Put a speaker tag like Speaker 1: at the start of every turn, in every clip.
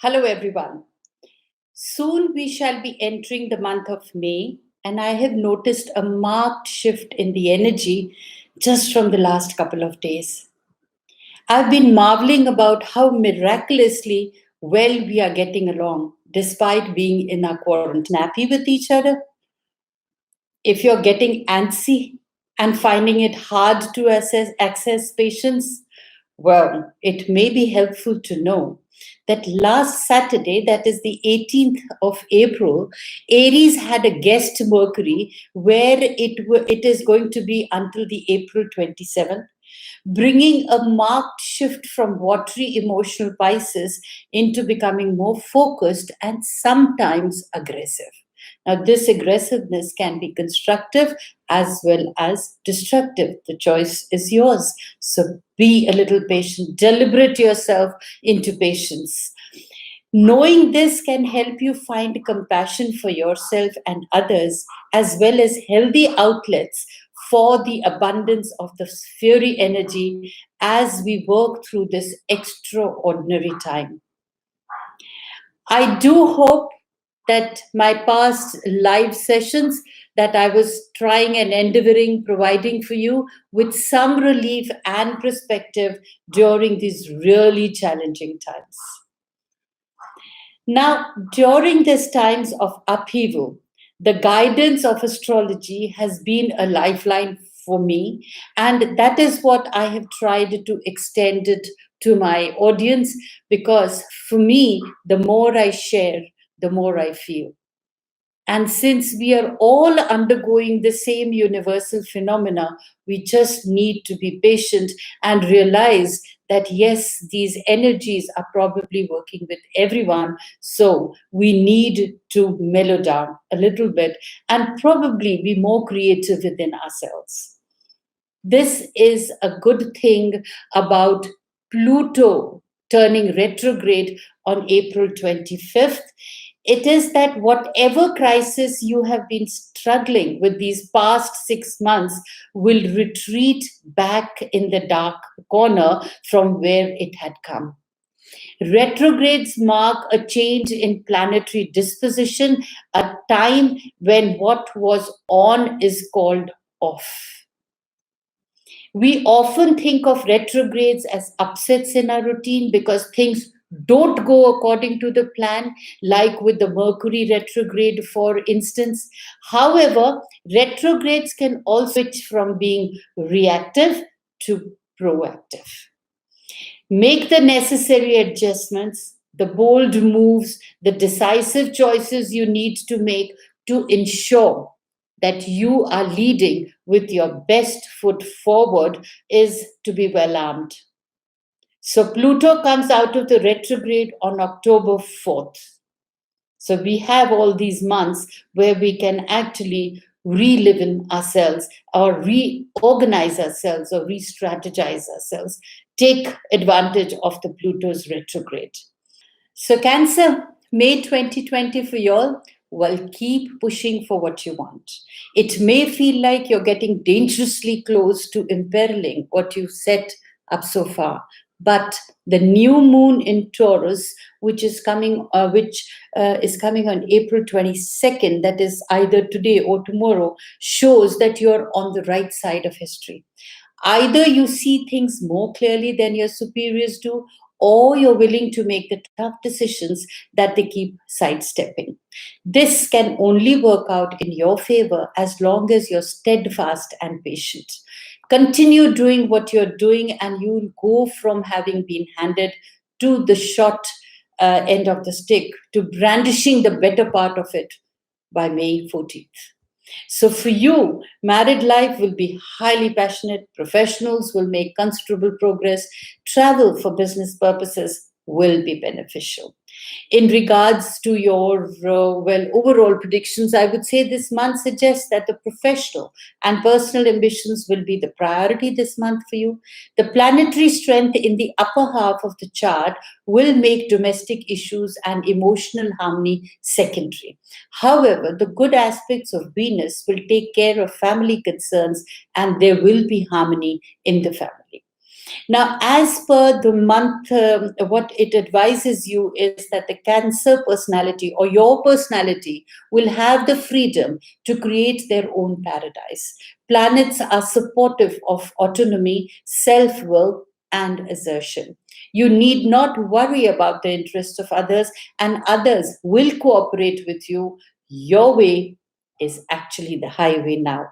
Speaker 1: Hello, everyone. Soon we shall be entering the month of May, and I have noticed a marked shift in the energy just from the last couple of days. I've been marveling about how miraculously well we are getting along, despite being in our quarantine. Snappy with each other? If you're getting antsy and finding it hard to access patients, well, it may be helpful to know that last Saturday, that is the 18th of April, Aries had a guest Mercury where it is going to be until the April 27th, bringing a marked shift from watery emotional Pisces into becoming more focused and sometimes aggressive. Now, this aggressiveness can be constructive as well as destructive. The choice is yours. So be a little patient, deliberate yourself into patience. Knowing this can help you find compassion for yourself and others, as well as healthy outlets for the abundance of the fiery energy as we work through this extraordinary time. I do hope that my past live sessions that I was trying and endeavoring providing for you with some relief and perspective during these really challenging times. Now, during these times of upheaval, the guidance of astrology has been a lifeline for me, and that is what I have tried to extend it to my audience because for me, the more I share, the more I feel. And since we are all undergoing the same universal phenomena, we just need to be patient and realize that yes, these energies are probably working with everyone. So we need to mellow down a little bit and probably be more creative within ourselves. This is a good thing about Pluto turning retrograde on April 25th. It is that whatever crisis you have been struggling with these past 6 months will retreat back in the dark corner from where it had come. Retrogrades mark a change in planetary disposition, a time when what was on is called off. We often think of retrogrades as upsets in our routine because things don't go according to the plan, like with the Mercury retrograde, for instance. However, retrogrades can also switch from being reactive to proactive. Make the necessary adjustments, the bold moves, the decisive choices you need to make to ensure that you are leading with your best foot forward is to be well armed. So Pluto comes out of the retrograde on October 4th. So we have all these months where we can actually relive in ourselves or reorganize ourselves or re-strategize ourselves, take advantage of the Pluto's retrograde. So Cancer, May 2020 for y'all. Well, keep pushing for what you want. It may feel like you're getting dangerously close to imperiling what you've set up so far. But the new moon in Taurus, which is coming on April 22nd, that is either today or tomorrow, shows that you're on the right side of history. Either you see things more clearly than your superiors do, or you're willing to make the tough decisions that they keep sidestepping. This can only work out in your favor as long as you're steadfast and patient. Continue doing what you're doing, and you'll go from having been handed to the short end of the stick to brandishing the better part of it by May 14th. So for you, married life will be highly passionate, professionals will make considerable progress, travel for business purposes will be beneficial. In regards to your overall predictions, I would say this month suggests that the professional and personal ambitions will be the priority this month for you. The planetary strength in the upper half of the chart will make domestic issues and emotional harmony secondary. However, the good aspects of Venus will take care of family concerns and there will be harmony in the family. Now, as per the month, what it advises you is that the Cancer personality or your personality will have the freedom to create their own paradise. Planets are supportive of autonomy, self will, and assertion. You need not worry about the interests of others, and others will cooperate with you. Your way is actually the highway now.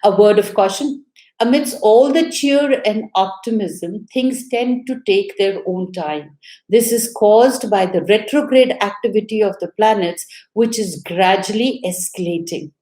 Speaker 1: A word of caution: amidst all the cheer and optimism, things tend to take their own time. This is caused by the retrograde activity of the planets, which is gradually escalating.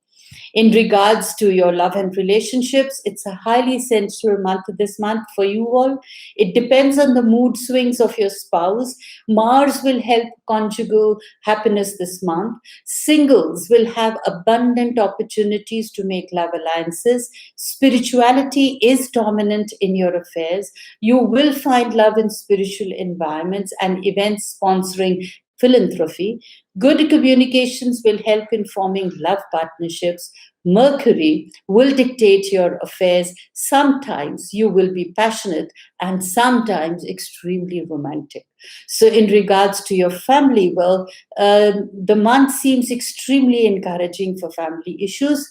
Speaker 1: In regards to your love and relationships, it's a highly sensual month this month for you all. It depends on the mood swings of your spouse. Mars will help conjugal happiness this month. Singles will have abundant opportunities to make love alliances. Spirituality is dominant in your affairs. You will find love in spiritual environments and events sponsoring philanthropy. Good communications will help in forming love partnerships. Mercury will dictate your affairs. Sometimes you will be passionate and sometimes extremely romantic. So, in regards to your family, well, the month seems extremely encouraging for family issues.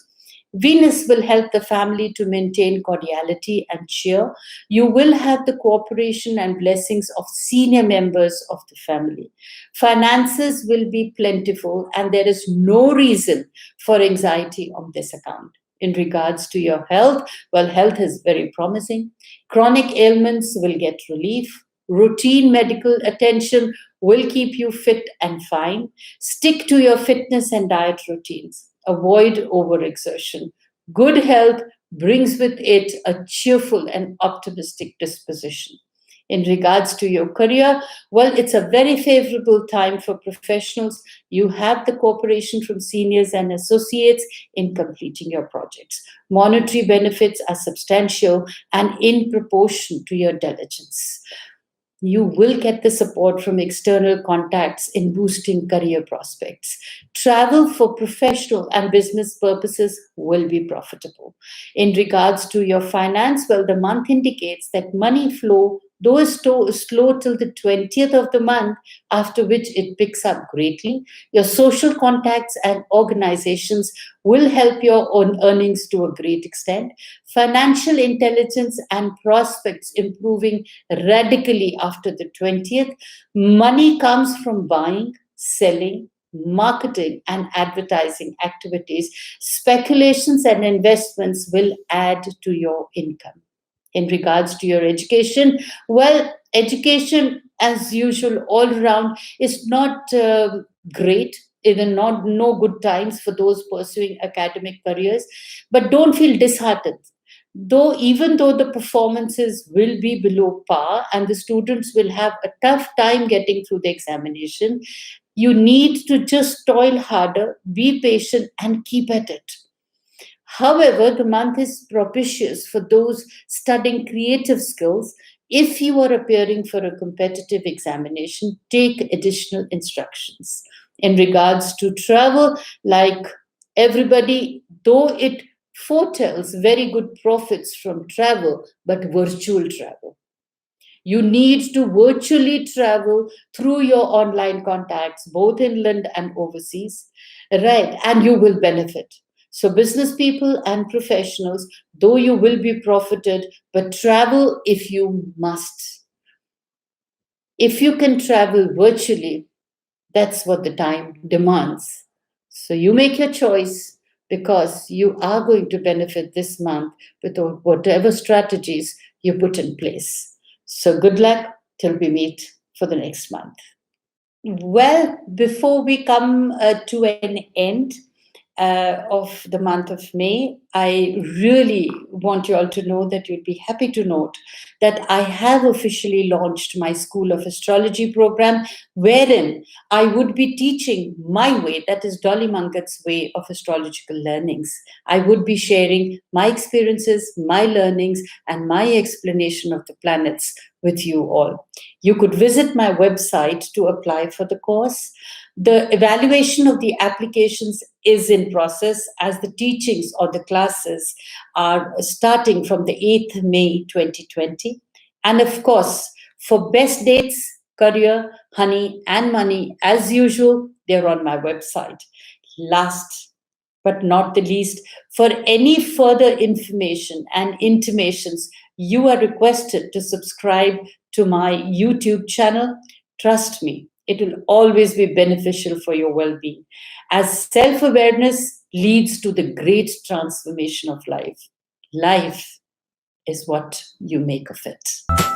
Speaker 1: Venus will help the family to maintain cordiality and cheer. You will have the cooperation and blessings of senior members of the family. Finances will be plentiful, and there is no reason for anxiety on this account. In regards to your health, well, health is very promising. Chronic ailments will get relief. Routine medical attention will keep you fit and fine. Stick to your fitness and diet routines. Avoid overexertion. Good health brings with it a cheerful and optimistic disposition. In regards to your career, well, it's a very favorable time for professionals. You have the cooperation from seniors and associates in completing your projects. Monetary benefits are substantial and in proportion to your diligence. You will get the support from external contacts in boosting career prospects. Travel for professional and business purposes will be profitable. In regards to your finance, well, the month indicates that money flow, though is slow till the 20th of the month, after which it picks up greatly. Your social contacts and organizations will help your own earnings to a great extent. Financial intelligence and prospects improving radically after the 20th. Money comes from buying, selling, marketing, and advertising activities. Speculations and investments will add to your income. In regards to your education, well, education as usual all around is not great, even not no good times for those pursuing academic careers, but don't feel disheartened. Though even though the performances will be below par and the students will have a tough time getting through the examination, you need to just toil harder, be patient, and keep at it. However, the month is propitious for those studying creative skills. If you are appearing for a competitive examination, take additional instructions. In regards to travel, like everybody, though it foretells very good profits from travel, but virtual travel. You need to virtually travel through your online contacts, both inland and overseas, right? And you will benefit. So, business people and professionals, though you will be profited, but travel if you must. If you can travel virtually, that's what the time demands. So, you make your choice because you are going to benefit this month with whatever strategies you put in place. So, good luck till we meet for the next month. Well, before we come to an end of the month of May, I really want you all to know that you'll be happy to note that I have officially launched my School of Astrology program, wherein I would be teaching my way, that is Dolly Mangat's way of astrological learnings. I would be sharing my experiences, my learnings, and my explanation of the planets with you all. You could visit my website to apply for the course. The evaluation of the applications is in process as the teachings or the classes are starting from the 8th May 2020. And of course, for best dates, career, honey, and money, as usual, they're on my website. Last but not the least, for any further information and intimations, you are requested to subscribe to my YouTube channel. Trust me, it will always be beneficial for your well being, as self awareness leads to the great transformation of life. Life is what you make of it.